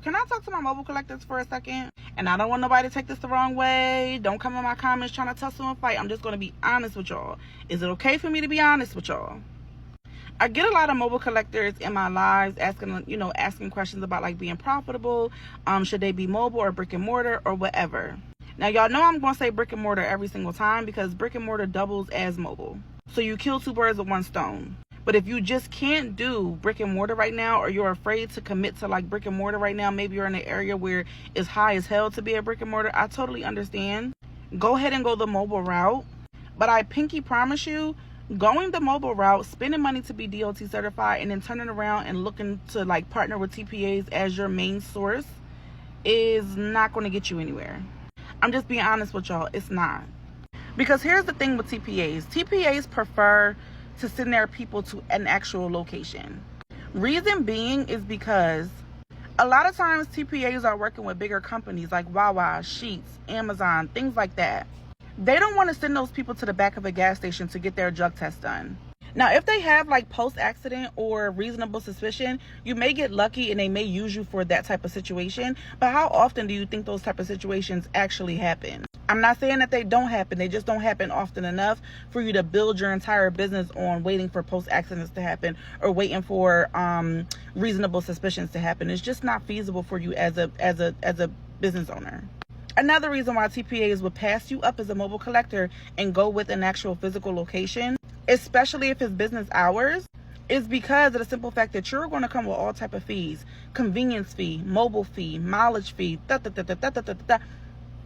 Can I talk to my mobile collectors for a second? And I don't want nobody to take this the wrong way. Don't come in my comments trying to tussle and fight. I'm just going to be honest with y'all. Is it okay for me to be honest with y'all? I get a lot of mobile collectors in my lives asking questions about like being profitable. Should they be mobile or brick and mortar or whatever? Now, y'all know I'm going to say brick and mortar every single time because brick and mortar doubles as mobile. So you kill two birds with one stone. But if you just can't do brick and mortar right now, or you're afraid to commit to like brick and mortar right now, maybe you're in an area where it's high as hell to be a brick and mortar, I totally understand. Go ahead and go the mobile route. But I pinky promise you, going the mobile route, spending money to be DOT certified, and then turning around and looking to like partner with TPAs as your main source is not going to get you anywhere. I'm just being honest with y'all. It's not. Because here's the thing with TPAs. TPAs prefer to send their people to an actual location. Reason being is because a lot of times TPAs are working with bigger companies like Wawa, Sheetz, Amazon, things like that. They don't want to send those people to the back of a gas station to get their drug test done. Now, if they have like post-accident or reasonable suspicion, you may get lucky and they may use you for that type of situation. But how often do you think those type of situations actually happen? I'm not saying that they don't happen. They just don't happen often enough for you to build your entire business on waiting for post-accidents to happen or waiting for reasonable suspicions to happen. It's just not feasible for you as a business owner. Another reason why TPAs would pass you up as a mobile collector and go with an actual physical location, especially if it's business hours, is because of the simple fact that you're going to come with all type of fees: convenience fee, mobile fee, mileage fee,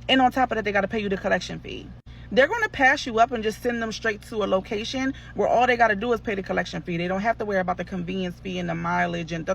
and on top of that, they got to pay you the collection fee. They're going to pass you up and just send them straight to a location where all they got to do is pay the collection fee. They don't have to worry about the convenience fee and the mileage and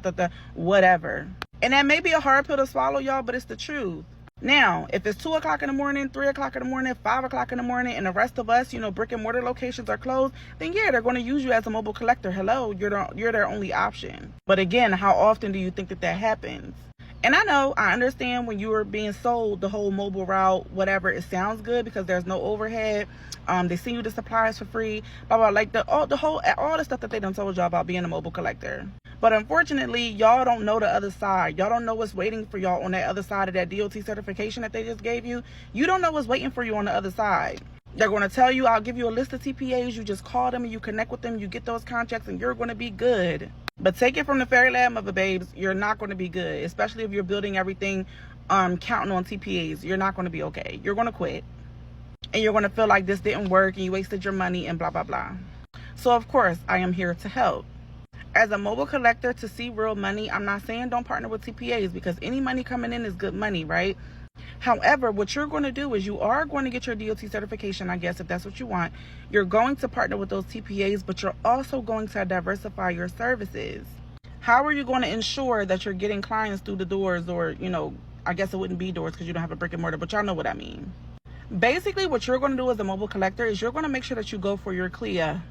whatever. And that may be a hard pill to swallow, y'all, but it's the truth. Now, if it's 2 o'clock in the morning, 3 o'clock in the morning, 5 o'clock in the morning, and the rest of us, brick and mortar locations are closed, then yeah, they're going to use you as a mobile collector. Hello, you're their only option. But again, how often do you think that happens? And I understand when you are being sold the whole mobile route, whatever, it sounds good because there's no overhead. They send you the supplies for free, blah, blah, like all the stuff that they done told y'all about being a mobile collector. But unfortunately, y'all don't know the other side. Y'all don't know what's waiting for y'all on that other side of that DOT certification that they just gave you. You don't know what's waiting for you on the other side. They're going to tell you, I'll give you a list of TPAs. You just call them and you connect with them. You get those contracts and you're going to be good. But take it from the fairyland mother babes, you're not going to be good. Especially if you're building everything counting on TPAs. You're not going to be okay. You're going to quit. And you're going to feel like this didn't work and you wasted your money and blah, blah, blah. So, of course, I am here to help. As a mobile collector, to see real money, I'm not saying don't partner with TPAs because any money coming in is good money, right? However, what you're going to do is you are going to get your DOT certification, I guess, if that's what you want. You're going to partner with those TPAs, but you're also going to diversify your services. How are you going to ensure that you're getting clients through the doors or, I guess it wouldn't be doors because you don't have a brick and mortar, but y'all know what I mean. Basically, what you're going to do as a mobile collector is you're going to make sure that you go for your CLIA.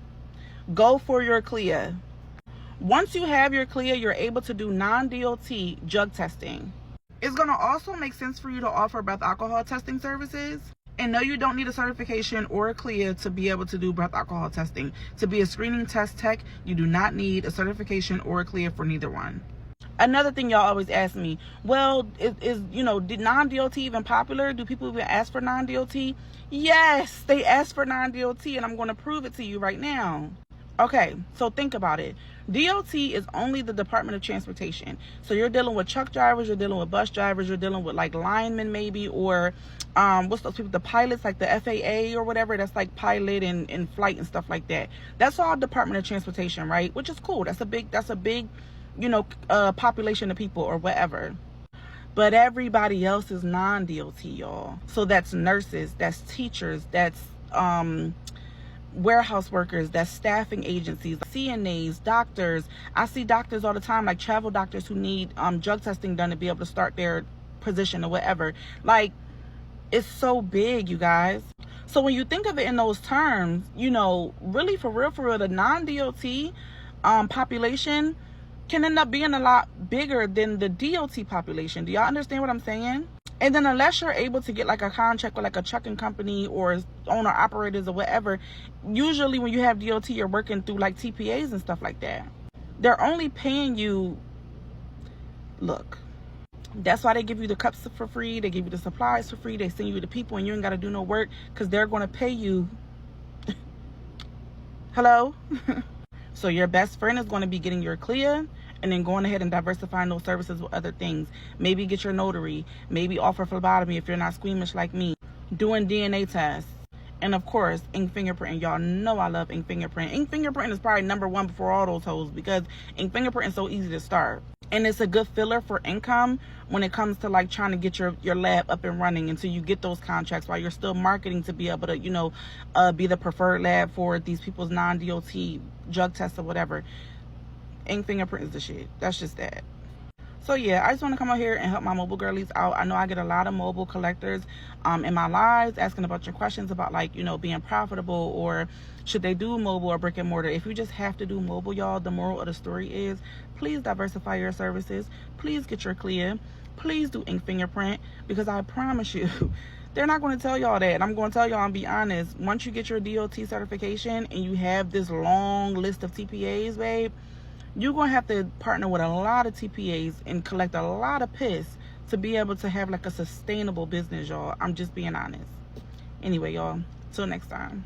Go for your CLIA. Once you have your CLIA, you're able to do non-DOT drug testing. It's going to also make sense for you to offer breath alcohol testing services. And no, you don't need a certification or a CLIA to be able to do breath alcohol testing. To be a screening test tech, you do not need a certification or a CLIA for neither one. Another thing y'all always ask me, well, did non-DOT even popular? Do people even ask for non-DOT? Yes, they ask for non-DOT, and I'm going to prove it to you right now. Okay, so think about it. DOT is only the Department of Transportation. So you're dealing with truck drivers, you're dealing with bus drivers, you're dealing with like linemen maybe, or what's those people, the pilots, like the FAA or whatever, that's like pilot and flight and stuff like that. That's all Department of Transportation, right? Which is cool. That's a big population of people or whatever. But everybody else is non-DOT, y'all. So that's nurses, that's teachers, that's warehouse workers, that's staffing agencies, CNAs, doctors. I see doctors all the time, like travel doctors who need drug testing done to be able to start their position or whatever. Like, it's so big, you guys. So when you think of it in those terms, really for real, the non-DOT population can end up being a lot bigger than the DOT population. Do y'all understand what I'm saying? And then unless you're able to get like a contract with like a trucking company or owner operators or whatever, usually when you have DOT, you're working through like TPAs and stuff like that. They're only paying you, look, That's why they give you the cups for free. They give you the supplies for free. They send you the people and you ain't got to do no work because they're going to pay you. Hello? So your best friend is going to be getting your clear and then going ahead and diversifying those services with other things. Maybe get your notary. Maybe offer phlebotomy if you're not squeamish like me. Doing DNA tests. And of course, ink fingerprinting. Y'all know I love ink fingerprint. Ink fingerprinting is probably #1 before all those hoes because ink fingerprinting is so easy to start. And it's a good filler for income when it comes to like trying to get your lab up and running until you get those contracts while you're still marketing to be able to, you know, be the preferred lab for these people's non-DOT drug tests or whatever. Ink fingerprint is the shit. That's just that. So yeah, I just want to come out here and help my mobile girlies out. I know I get a lot of mobile collectors in my lives asking about your questions about like, you know, being profitable or should they do mobile or brick and mortar. If you just have to do mobile, y'all, the moral of the story is please diversify your services. Please get your clear. Please do ink fingerprint because I promise you, they're not going to tell y'all that. I'm going to tell y'all and be honest. Once you get your DOT certification and you have this long list of TPAs, babe, you're going to have to partner with a lot of TPAs and collect a lot of piss to be able to have like a sustainable business, y'all. I'm just being honest. Anyway, y'all, till next time.